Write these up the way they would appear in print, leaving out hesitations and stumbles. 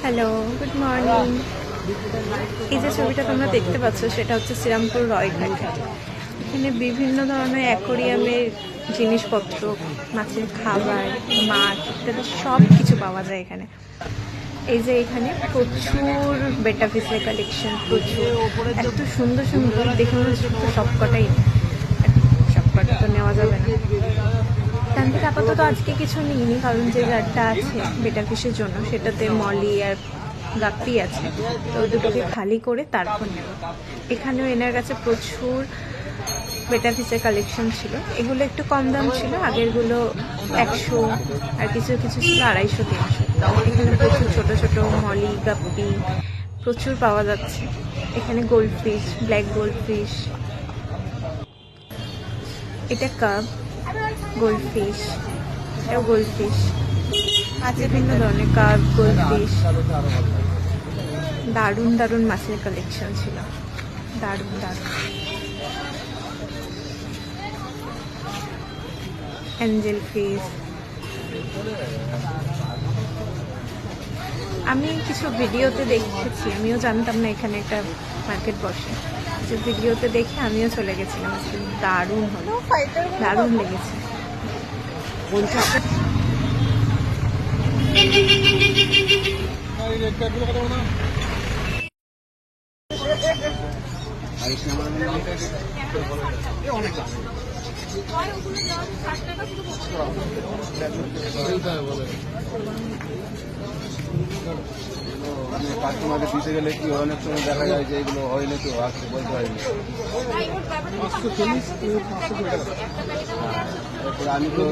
Hello, good morning. এই যে ছবিটা তোমরা দেখতে পাচ্ছ সেটা হচ্ছে শ্রীরামপুর রয়ঘাট। এখানে বিভিন্ন ধরনের অ্যাকোরিয়ামের জিনিসপত্র, মাছের খাবার, মাছ ইত্যাদি সব কিছু পাওয়া যায় এখানে। এই যে এখানে প্রচুর বেটা ফিসের কালেকশন, প্রচুর এত সুন্দর সুন্দর দেখে মনে হচ্ছে তো সবকটাই, সবকটা তো নেওয়া যাবে না। তার থেকে আপাতত আজকে কিছু নিইনি, কারণ যে জারটা আছে বেটা ফিশের জন্য সেটাতে মলি আর গাপ্পি আছে, তো দুটোকে খালি করে তারপর নেব। এখানেও এনার কাছে প্রচুর বেটা ফিশের কালেকশন ছিল। এগুলো একটু কম দাম ছিল, আগেরগুলো 100 আর কিছু কিছু ছিল 250-300। এখানে প্রচুর ছোট ছোট মলি গাপ্পি প্রচুর পাওয়া যাচ্ছে। এখানে gold fish, black gold fish, এটা কাপ, গোল্ড ফিশ, এটাও গোল্ড ফিশ, বিভিন্ন ধরনের কাপ, গোল্ড ফিশ। দারুণ দারুণ মাছের কালেকশন ছিল, দারুণ দারুণ। Angel fish. আমি কিছু ভিডিওতে দেখেছি, আমিও জানতাম না এখানে একটা মার্কেট বসে, যে ভিডিওতে দেখে আমিও চলে গেছিলাম। দারুণ হলো, দারুণ লেগেছে। কাস্টমারকে দিতে গেলে কি অনেক সময় দেখা যায় যে এগুলো হয়নি, তো আসতে বলতে হয়নি। আমি তো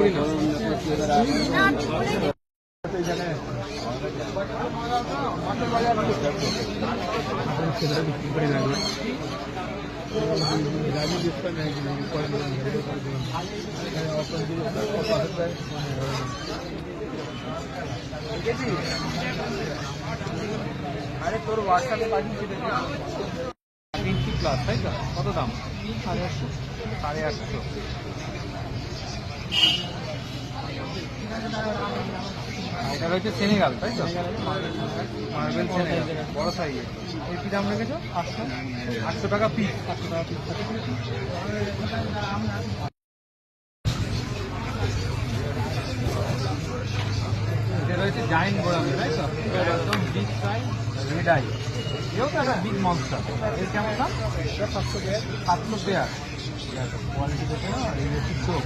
আরে তোর হোয়াটসঅ্যাপে পাঠিয়েছি ক্লাস, তাই তো? কত দাম? 850। এটা হচ্ছে সেনেগাল, তাই তো? মার্বেল সেনেগাল, বড় সাইজের। এর কি দাম রেখেছো? 800 টাকা পিস। এটা রয়েছে জাইন্ট গোরামি, তাই তো? একদম বিগ সাইজ রেড আই। এও তো একটা বিগ মনস্টার। এর কেমন দাম? 700 পেয়ার। কোয়ালিটি দেখে না, এই হচ্ছে চোখ।